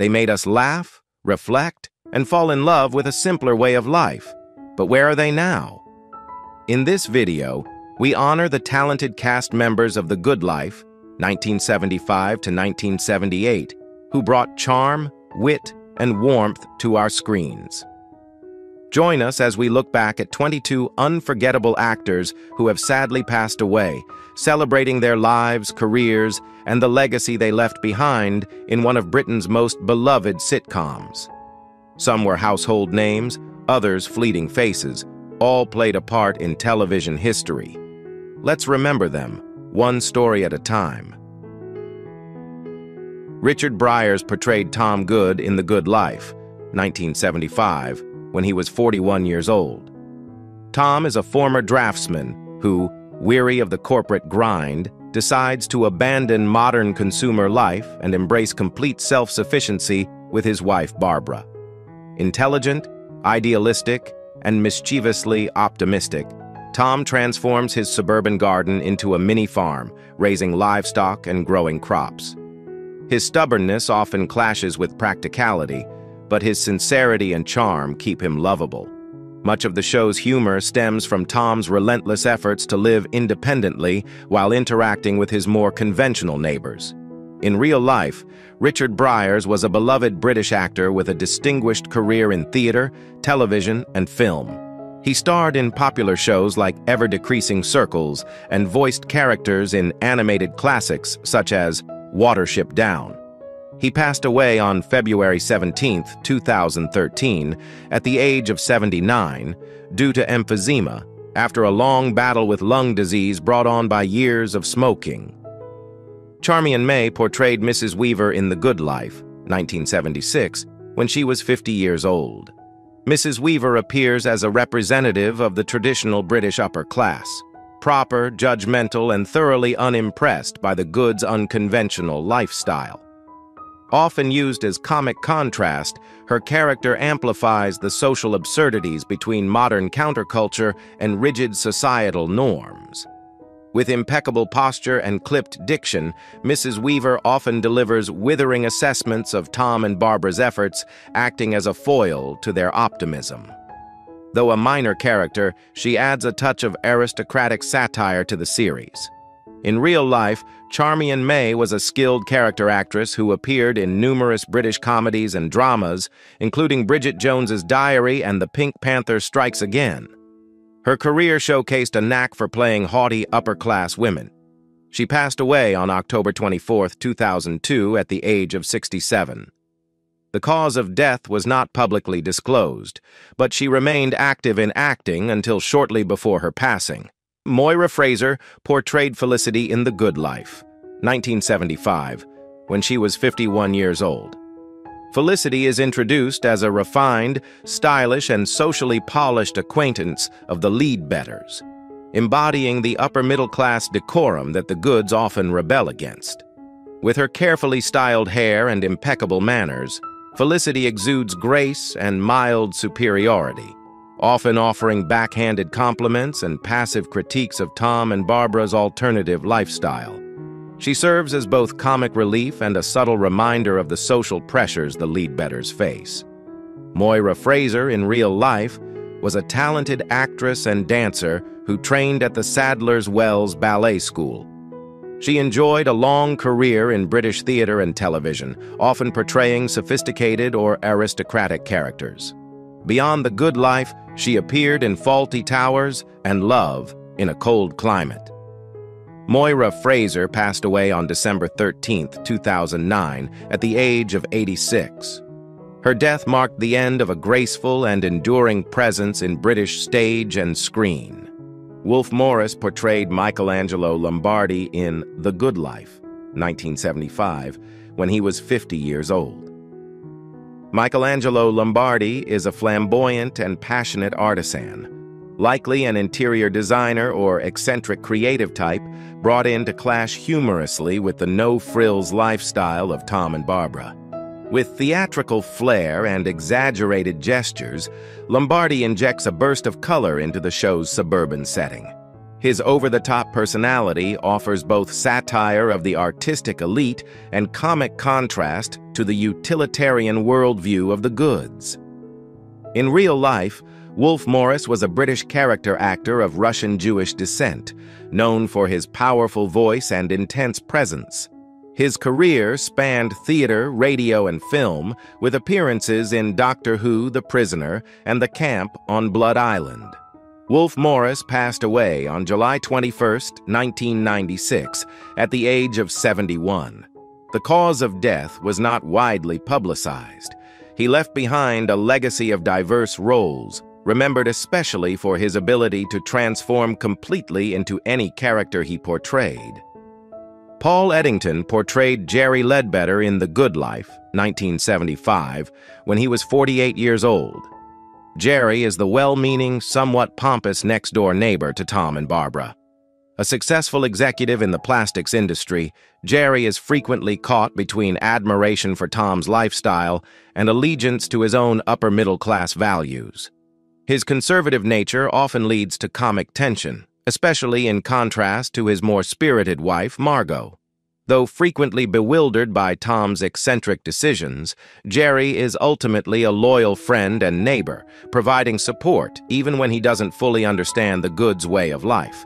They made us laugh, reflect, and fall in love with a simpler way of life. But where are they now? In this video, we honor the talented cast members of The Good Life, 1975 to 1978, who brought charm, wit, and warmth to our screens. Join us as we look back at 22 unforgettable actors who have sadly passed away, celebrating their lives, careers, and the legacy they left behind in one of Britain's most beloved sitcoms. Some were household names, others fleeting faces, all played a part in television history. Let's remember them, one story at a time. Richard Briars portrayed Tom Good in The Good Life, 1975, when he was 41 years old. Tom is a former draftsman who, weary of the corporate grind, decides to abandon modern consumer life and embrace complete self-sufficiency with his wife Barbara. Intelligent, idealistic, and mischievously optimistic, Tom transforms his suburban garden into a mini farm, raising livestock and growing crops. His stubbornness often clashes with practicality, but his sincerity and charm keep him lovable. Much of the show's humor stems from Tom's relentless efforts to live independently while interacting with his more conventional neighbors. In real life, Richard Briars was a beloved British actor with a distinguished career in theater, television, and film. He starred in popular shows like Ever-Decreasing Circles and voiced characters in animated classics such as Watership Down. He passed away on February 17, 2013, at the age of 79, due to emphysema, after a long battle with lung disease brought on by years of smoking. Charmian May portrayed Mrs. Weaver in The Good Life, 1976, when she was 50 years old. Mrs. Weaver appears as a representative of the traditional British upper class, proper, judgmental, and thoroughly unimpressed by the Good's unconventional lifestyle. Often used as comic contrast, her character amplifies the social absurdities between modern counterculture and rigid societal norms. With impeccable posture and clipped diction, Mrs. Weaver often delivers withering assessments of Tom and Barbara's efforts, acting as a foil to their optimism. Though a minor character, she adds a touch of aristocratic satire to the series. In real life, Charmian May was a skilled character actress who appeared in numerous British comedies and dramas, including Bridget Jones's Diary and The Pink Panther Strikes Again. Her career showcased a knack for playing haughty, upper-class women. She passed away on October 24, 2002, at the age of 67. The cause of death was not publicly disclosed, but she remained active in acting until shortly before her passing. Moira Fraser portrayed Felicity in The Good Life, 1975, when she was 51 years old. Felicity is introduced as a refined, stylish, and socially polished acquaintance of the Leadbetters, embodying the upper-middle-class decorum that the Goods often rebel against. With her carefully styled hair and impeccable manners, Felicity exudes grace and mild superiority, often offering backhanded compliments and passive critiques of Tom and Barbara's alternative lifestyle. She serves as both comic relief and a subtle reminder of the social pressures the Leadbetters face. Moira Fraser, in real life, was a talented actress and dancer who trained at the Sadler's Wells Ballet School. She enjoyed a long career in British theater and television, often portraying sophisticated or aristocratic characters. Beyond The Good Life, she appeared in Fawlty Towers and Love in a Cold Climate. Moira Fraser passed away on December 13, 2009, at the age of 86. Her death marked the end of a graceful and enduring presence in British stage and screen. Wolfe Morris portrayed Michelangelo Lombardi in The Good Life, 1975, when he was 50 years old. Michelangelo Lombardi is a flamboyant and passionate artisan, likely an interior designer or eccentric creative type brought in to clash humorously with the no-frills lifestyle of Tom and Barbara. With theatrical flair and exaggerated gestures, Lombardi injects a burst of color into the show's suburban setting. His over-the-top personality offers both satire of the artistic elite and comic contrast to the utilitarian worldview of the goods. In real life, Wolfe Morris was a British character actor of Russian Jewish descent, known for his powerful voice and intense presence. His career spanned theater, radio, and film, with appearances in Doctor Who, The Prisoner, and The Camp on Blood Island. Wolfe Morris passed away on July 21, 1996, at the age of 71. The cause of death was not widely publicized. He left behind a legacy of diverse roles, remembered especially for his ability to transform completely into any character he portrayed. Paul Eddington portrayed Jerry Leadbetter in The Good Life, 1975, when he was 48 years old. Jerry is the well-meaning, somewhat pompous next-door neighbor to Tom and Barbara. A successful executive in the plastics industry, Jerry is frequently caught between admiration for Tom's lifestyle and allegiance to his own upper-middle-class values. His conservative nature often leads to comic tension, especially in contrast to his more spirited wife, Margo. Though frequently bewildered by Tom's eccentric decisions, Jerry is ultimately a loyal friend and neighbor, providing support even when he doesn't fully understand the Good's way of life.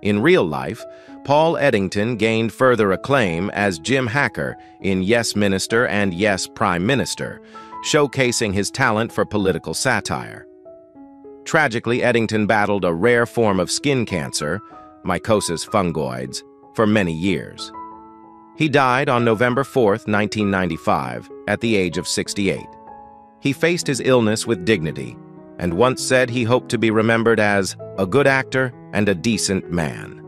In real life, Paul Eddington gained further acclaim as Jim Hacker in Yes Minister and Yes Prime Minister, showcasing his talent for political satire. Tragically, Eddington battled a rare form of skin cancer, mycosis fungoides, for many years. He died on November 4, 1995, at the age of 68. He faced his illness with dignity, and once said he hoped to be remembered as a good actor and a decent man.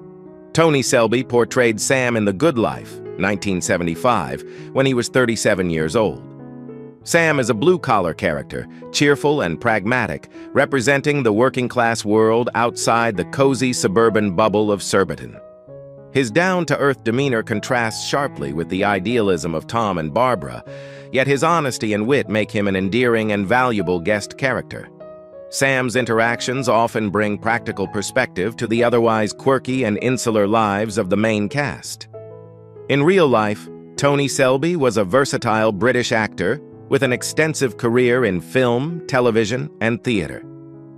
Tony Selby portrayed Sam in The Good Life, 1975, when he was 37 years old. Sam is a blue-collar character, cheerful and pragmatic, representing the working-class world outside the cozy suburban bubble of Surbiton. His down-to-earth demeanor contrasts sharply with the idealism of Tom and Barbara, yet his honesty and wit make him an endearing and valuable guest character. Sam's interactions often bring practical perspective to the otherwise quirky and insular lives of the main cast. In real life, Tony Selby was a versatile British actor with an extensive career in film, television, and theater.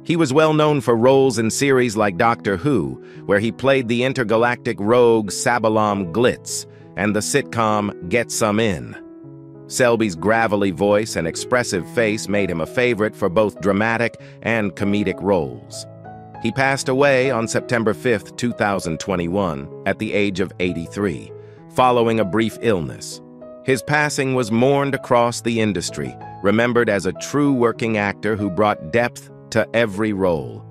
He was well known for roles in series like Doctor Who, where he played the intergalactic rogue Sabalam Glitz, and the sitcom Get Some In. Selby's gravelly voice and expressive face made him a favorite for both dramatic and comedic roles. He passed away on September 5, 2021, at the age of 83, following a brief illness. His passing was mourned across the industry, remembered as a true working actor who brought depth to every role.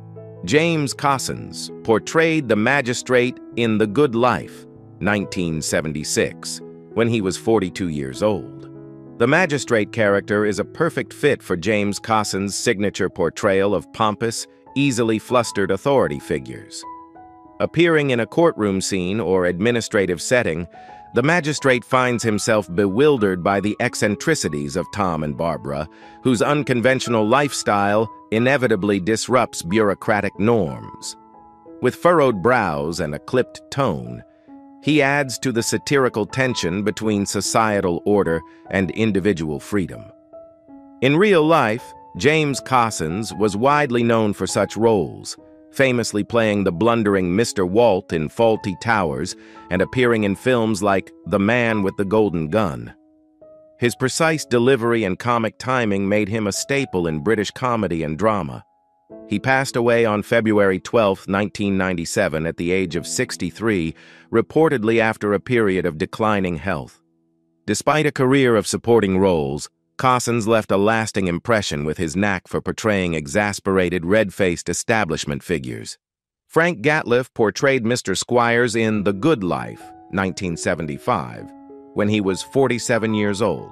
James Cassins portrayed the magistrate in The Good Life, 1976, when he was 42 years old. The magistrate character is a perfect fit for James Cassins' signature portrayal of pompous, easily flustered authority figures. Appearing in a courtroom scene or administrative setting, the magistrate finds himself bewildered by the eccentricities of Tom and Barbara, whose unconventional lifestyle inevitably disrupts bureaucratic norms. With furrowed brows and a clipped tone, he adds to the satirical tension between societal order and individual freedom. In real life, James Cassins was widely known for such roles, famously playing the blundering Mr. Walt in Fawlty Towers and appearing in films like The Man with the Golden Gun. His precise delivery and comic timing made him a staple in British comedy and drama. He passed away on February 12, 1997, at the age of 63, reportedly after a period of declining health. Despite a career of supporting roles, Cassins left a lasting impression with his knack for portraying exasperated, red-faced establishment figures. Frank Gatliff portrayed Mr. Squires in The Good Life, 1975, when he was 47 years old.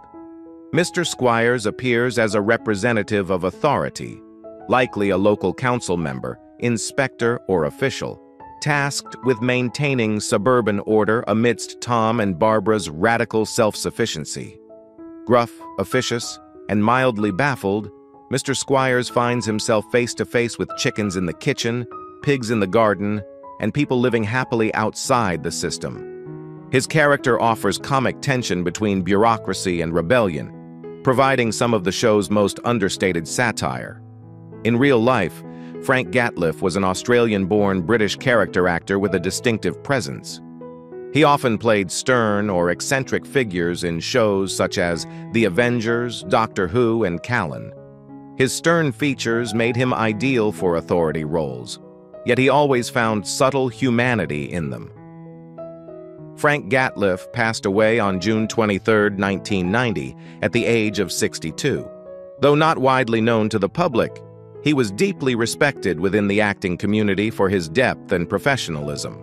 Mr. Squires appears as a representative of authority, likely a local council member, inspector, or official, tasked with maintaining suburban order amidst Tom and Barbara's radical self-sufficiency. Gruff, officious, and mildly baffled, Mr. Squires finds himself face-to-face with chickens in the kitchen, pigs in the garden, and people living happily outside the system. His character offers comic tension between bureaucracy and rebellion, providing some of the show's most understated satire. In real life, Frank Gatliff was an Australian-born British character actor with a distinctive presence. He often played stern or eccentric figures in shows such as The Avengers, Doctor Who, and Callan. His stern features made him ideal for authority roles, yet he always found subtle humanity in them. Frank Gatliff passed away on June 23, 1990, at the age of 62. Though not widely known to the public, he was deeply respected within the acting community for his depth and professionalism.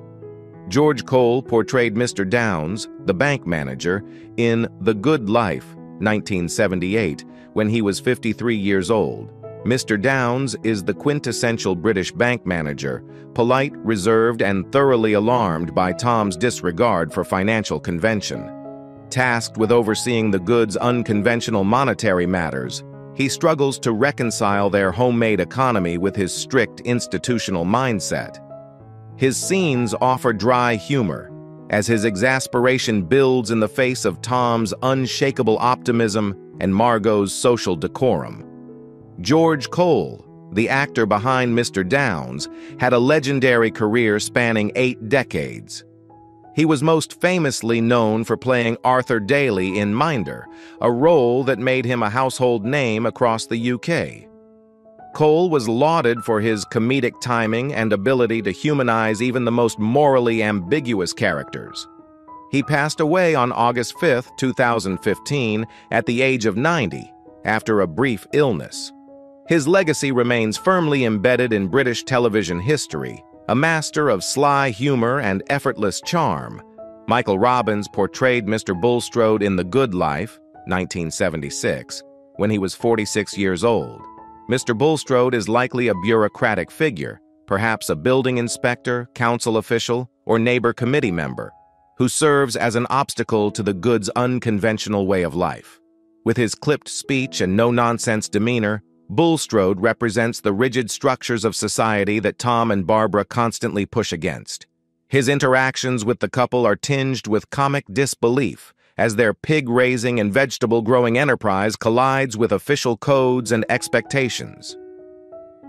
George Cole portrayed Mr. Downs, the bank manager, in The Good Life, 1978, when he was 53 years old. Mr. Downs is the quintessential British bank manager, polite, reserved, and thoroughly alarmed by Tom's disregard for financial convention. Tasked with overseeing the Good's unconventional monetary matters, he struggles to reconcile their homemade economy with his strict institutional mindset. His scenes offer dry humor, as his exasperation builds in the face of Tom's unshakable optimism and Margot's social decorum. George Cole, the actor behind Mr. Downs, had a legendary career spanning 8 decades. He was most famously known for playing Arthur Daly in Minder, a role that made him a household name across the UK. Cole was lauded for his comedic timing and ability to humanize even the most morally ambiguous characters. He passed away on August 5, 2015, at the age of 90, after a brief illness. His legacy remains firmly embedded in British television history, a master of sly humor and effortless charm. Michael Robbins portrayed Mr. Bulstrode in The Good Life, 1976, when he was 46 years old. Mr. Bulstrode is likely a bureaucratic figure, perhaps a building inspector, council official, or neighbor committee member, who serves as an obstacle to the Good's unconventional way of life. With his clipped speech and no-nonsense demeanor, Bulstrode represents the rigid structures of society that Tom and Barbara constantly push against. His interactions with the couple are tinged with comic disbelief, as their pig-raising and vegetable-growing enterprise collides with official codes and expectations.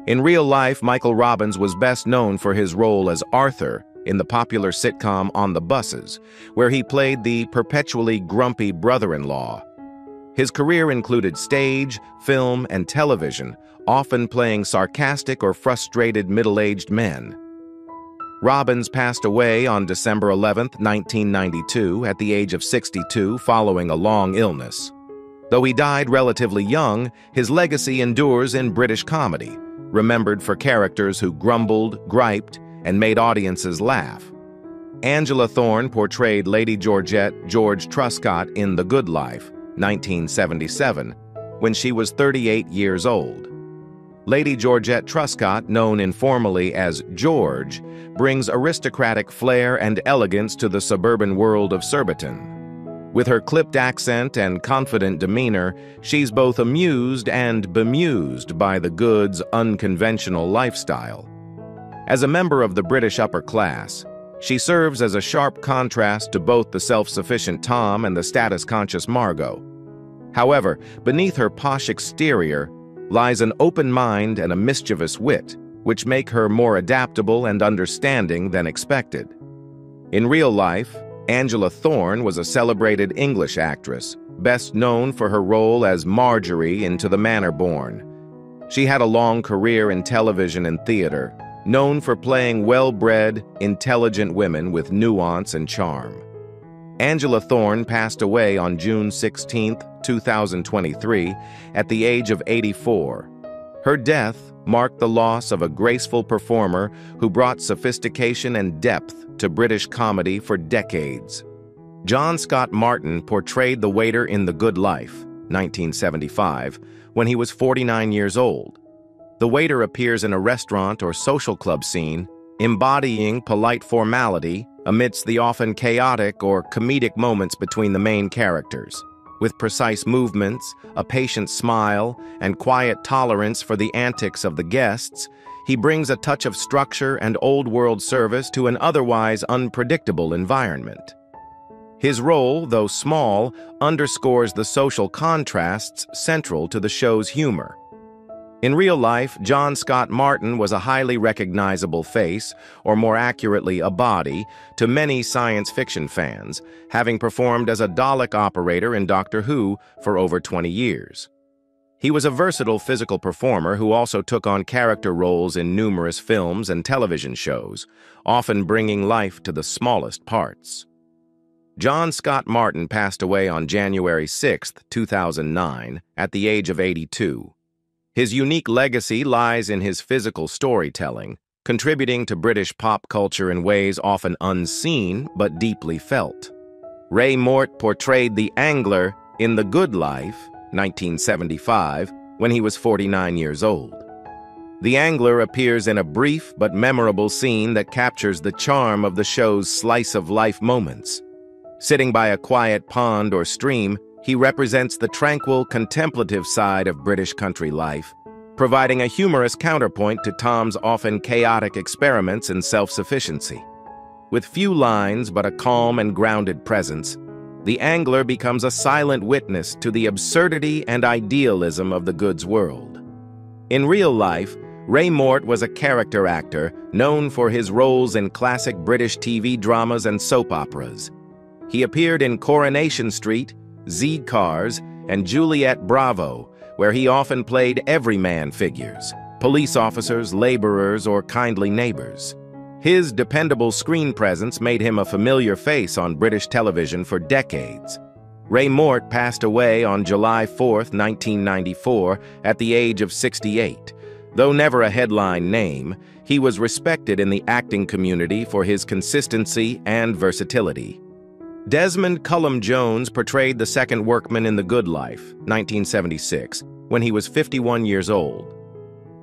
In real life, Michael Robbins was best known for his role as Arthur in the popular sitcom On the Buses, where he played the perpetually grumpy brother-in-law. His career included stage, film, and television, often playing sarcastic or frustrated middle-aged men. Robbins passed away on December 11, 1992, at the age of 62 following a long illness. Though he died relatively young, his legacy endures in British comedy, remembered for characters who grumbled, griped, and made audiences laugh. Angela Thorne portrayed Lady Georgette George Truscott in The Good Life, 1977, when she was 38 years old. Lady Georgette Truscott, known informally as George, brings aristocratic flair and elegance to the suburban world of Surbiton. With her clipped accent and confident demeanor, she's both amused and bemused by the Good's unconventional lifestyle. As a member of the British upper class, she serves as a sharp contrast to both the self-sufficient Tom and the status-conscious Margot. However, beneath her posh exterior lies an open mind and a mischievous wit, which make her more adaptable and understanding than expected. In real life, Angela Thorne was a celebrated English actress, best known for her role as Marjorie in To the Manor Born. She had a long career in television and theater, known for playing well-bred, intelligent women with nuance and charm. Angela Thorne passed away on June 16, 2023, at the age of 84. Her death marked the loss of a graceful performer who brought sophistication and depth to British comedy for decades. John Scott Martin portrayed the waiter in The Good Life, 1975, when he was 49 years old. The waiter appears in a restaurant or social club scene, embodying polite formality amidst the often chaotic or comedic moments between the main characters. With precise movements, a patient smile, and quiet tolerance for the antics of the guests, He brings a touch of structure and old-world service to an otherwise unpredictable environment. His role, though small, underscores the social contrasts central to the show's humor. In real life, John Scott Martin was a highly recognizable face, or more accurately, a body, to many science fiction fans, having performed as a Dalek operator in Doctor Who for over 20 years. He was a versatile physical performer who also took on character roles in numerous films and television shows, often bringing life to the smallest parts. John Scott Martin passed away on January 6, 2009, at the age of 82. His unique legacy lies in his physical storytelling, contributing to British pop culture in ways often unseen but deeply felt. Ray Mort portrayed the Angler in The Good Life, 1975, when he was 49 years old. The Angler appears in a brief but memorable scene that captures the charm of the show's slice-of-life moments. Sitting by a quiet pond or stream, he represents the tranquil, contemplative side of British country life, providing a humorous counterpoint to Tom's often chaotic experiments in self-sufficiency. With few lines but a calm and grounded presence, the Angler becomes a silent witness to the absurdity and idealism of the goods world. In real life, Ray Mort was a character actor known for his roles in classic British TV dramas and soap operas. He appeared in Coronation Street, Z Cars, and Juliet Bravo, where he often played everyman figures, police officers, laborers, or kindly neighbors. His dependable screen presence made him a familiar face on British television for decades. Ray Mort passed away on July 4, 1994, at the age of 68. Though never a headline name, he was respected in the acting community for his consistency and versatility. Desmond Cullum Jones portrayed the second workman in The Good Life, 1976, when he was 51 years old.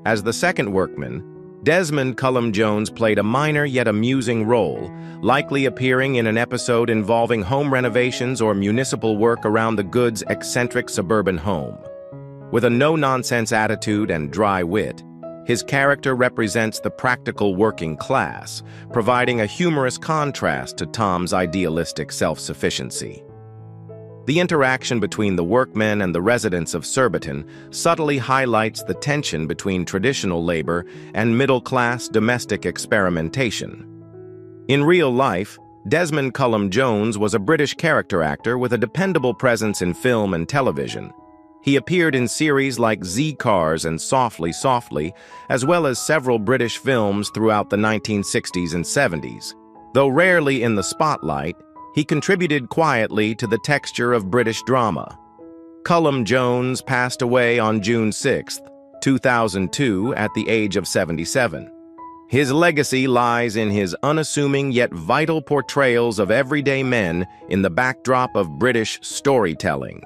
As the second workman, Desmond Cullum Jones played a minor yet amusing role, likely appearing in an episode involving home renovations or municipal work around the Good's eccentric suburban home. With a no-nonsense attitude and dry wit, his character represents the practical working class, providing a humorous contrast to Tom's idealistic self-sufficiency. The interaction between the workmen and the residents of Surbiton subtly highlights the tension between traditional labor and middle-class domestic experimentation. In real life, Desmond Cullum Jones was a British character actor with a dependable presence in film and television. He appeared in series like Z Cars and Softly Softly, as well as several British films throughout the 1960s and 70s. Though rarely in the spotlight, he contributed quietly to the texture of British drama. Cullum Jones passed away on June 6, 2002, at the age of 77. His legacy lies in his unassuming yet vital portrayals of everyday men in the backdrop of British storytelling.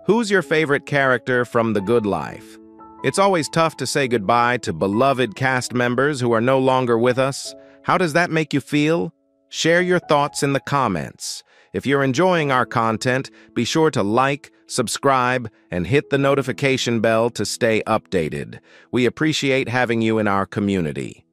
Who's your favorite character from The Good Life? It's always tough to say goodbye to beloved cast members who are no longer with us. How does that make you feel? Share your thoughts in the comments. If you're enjoying our content, be sure to like, subscribe, and hit the notification bell to stay updated. We appreciate having you in our community.